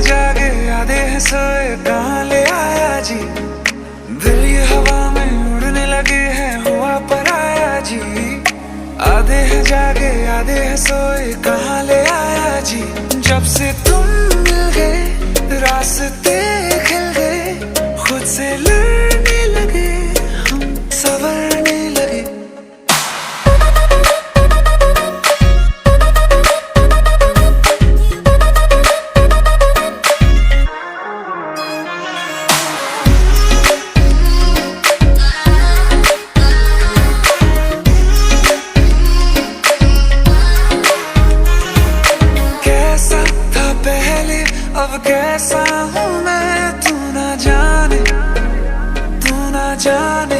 जागे आधे हैं सोए, कहाँ ले आया जी। दिल ये हवा में उड़ने लगे हैं, हुआ पराया जी। आधे हैं जागे आधे हैं सोए, कहाँ ले आया जी। जब से तुम मिल गए रास्ते खिल गए, खुद से लड़ने लगे हम, संवरने लगे। अब कैसा हूँ मैं, तू ना जाने, तू ना जाने।